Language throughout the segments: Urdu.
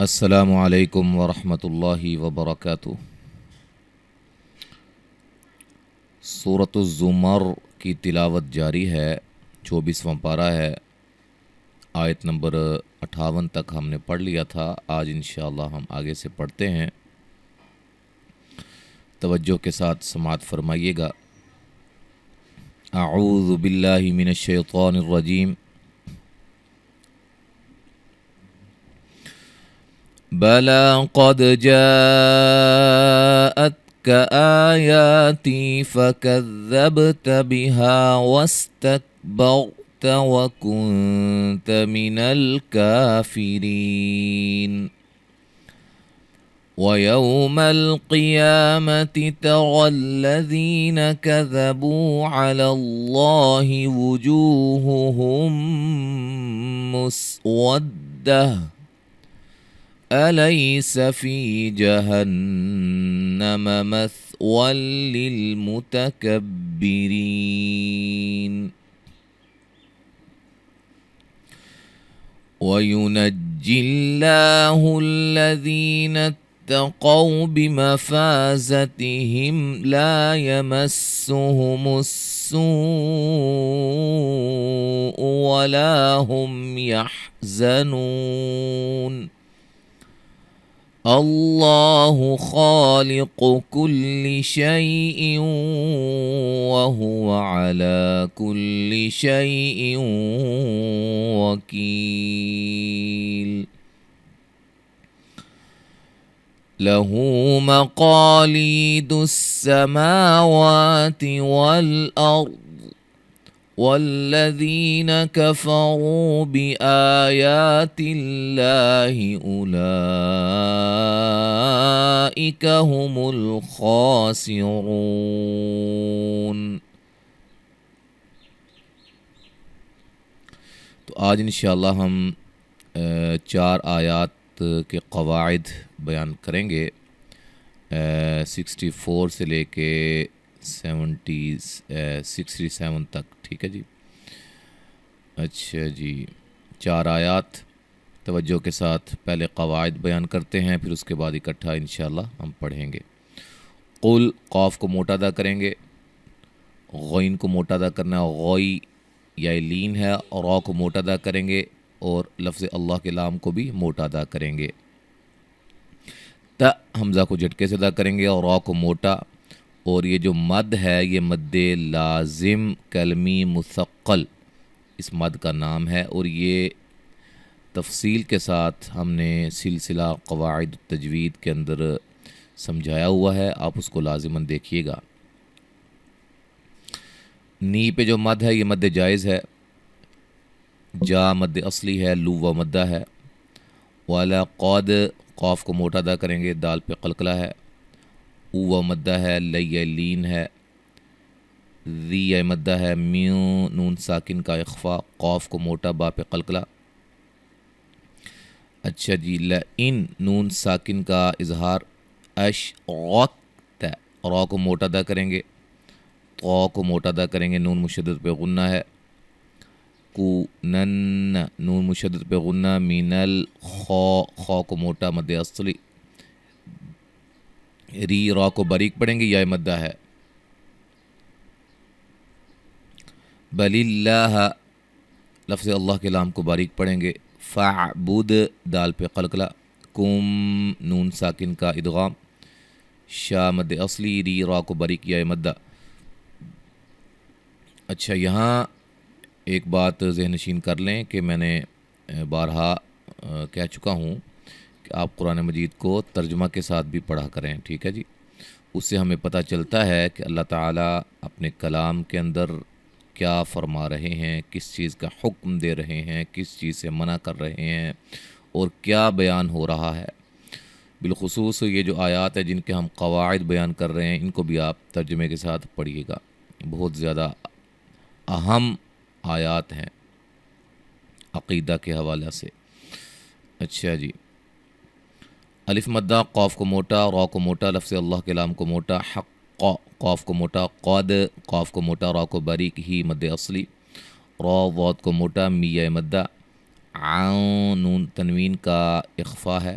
السلام علیکم ورحمۃ اللہ وبرکاتہ۔ سورۃ الزمر کی تلاوت جاری ہے، 24واں پارہ ہے، آیت نمبر 58 تک ہم نے پڑھ لیا تھا۔ آج انشاءاللہ ہم آگے سے پڑھتے ہیں، توجہ کے ساتھ سماعت فرمائیے گا۔ اعوذ باللہ من الشیطان الرجیم۔ بلى قد جاءتك آياتي فكذبت بها واستكبرت وكنت من الكافرين ويوم القيامة ترى الذين كذبوا على الله وجوههم مسودة أليس في جهنم مثوى للمتكبرين وينجي الله الذين اتقوا بمفازتهم لا يمسهم السوء ولا هم يحزنون الله خالق كل شيء وهو على كل شيء وكيل له مقاليد السماوات والأرض والذين كفروا بآيات الله أولئك هم الخاسرون۔ تو آج انشاءاللہ ہم 4 آیات کے قواعد بیان کریں گے، 64 سے لے کے 67 تک، ٹھیک ہے جی۔ اچھا جی، 4 آیات توجہ کے ساتھ پہلے قواعد بیان کرتے ہیں، پھر اس کے بعد اکٹھا انشاءاللہ ہم پڑھیں گے۔ قل، قاف کو موٹا ادا کریں گے، غین کو موٹا ادا کرنا ہے، غوئی یا لین ہے، اور را کو موٹا ادا کریں گے، اور لفظ اللہ کے لام کو بھی موٹا ادا کریں گے۔ تا حمزہ کو جھٹکے سے ادا کریں گے اور را کو موٹا، اور یہ جو مد ہے یہ مد لازم کلمی مثقل اس مد کا نام ہے، اور یہ تفصیل کے ساتھ ہم نے سلسلہ قواعد التجوید کے اندر سمجھایا ہوا ہے، آپ اس کو لازماً دیکھیے گا۔ نی پہ جو مد ہے یہ مد جائز ہے، جا مد اصلی ہے، لو و مدہ ہے۔ والا قاد، قاف کو موٹا ادا کریں گے، دال پہ قلقلہ ہے، او و مدہ ہے، لی لین ہے، ذی مدہ ہے، میوں نون ساکن کا اخفا، قاف کو موٹا، با پہ قلقلہ۔ اچھا جی، لئن نون ساکن کا اظہار، اش غت، را کو موٹا ادا کریں گے، طا کو موٹا ادا کریں گے، نون مشدد پہ غنہ ہے، کو نن نون مشدد پہ غنہ، مین الخا، خا کو موٹا مد اصلی، ری را کو باریک پڑھیں گے، یا مدہ ہے۔ بل اللہ، لفظ اللہ کے لام کو باریک پڑھیں گے، فعبد، دال پہ قلقلہ، کم نون ساکن کا ادغام، شا مد اصلی، ری را کو باریک، یا مدہ۔ اچھا، یہاں ایک بات ذہن نشین کر لیں کہ میں نے بارہا کہہ چکا ہوں کہ آپ قرآن مجید کو ترجمہ کے ساتھ بھی پڑھا کریں، ٹھیک ہے جی۔ اس سے ہمیں پتہ چلتا ہے کہ اللہ تعالیٰ اپنے کلام کے اندر کیا فرما رہے ہیں، کس چیز کا حکم دے رہے ہیں، کس چیز سے منع کر رہے ہیں، اور کیا بیان ہو رہا ہے۔ بالخصوص یہ جو آیات ہیں جن کے ہم قواعد بیان کر رہے ہیں، ان کو بھی آپ ترجمے کے ساتھ پڑھیے گا، بہت زیادہ اہم آیات ہیں عقیدہ کے حوالے سے۔ اچھا جی، الف مدہ، قاف کو موٹا، را کو موٹا، لفظ اللہ کے لام کو موٹا، حق، قاف کو موٹا، قاد، قاف کو موٹا، را کو باریک، ہی مد اصلی، را ضاد کو موٹا، میہ مدہ، عین نون تنوین کا اخفا ہے،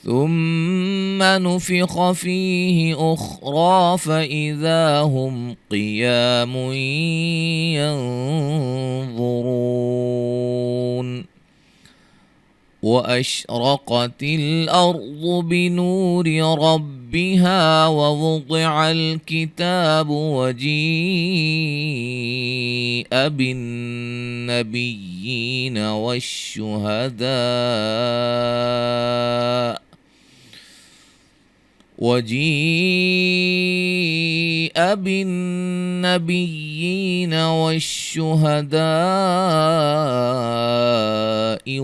ثم نفخ فيه أخرى فإذا هم قيام ينظرون وأشرقت الأرض بنور ربها ووضع الكتاب وجيء بالنبيين والشهداء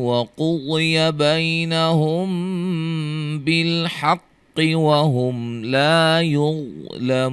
وقضي بينهم بالحق وهم لا يظلمون।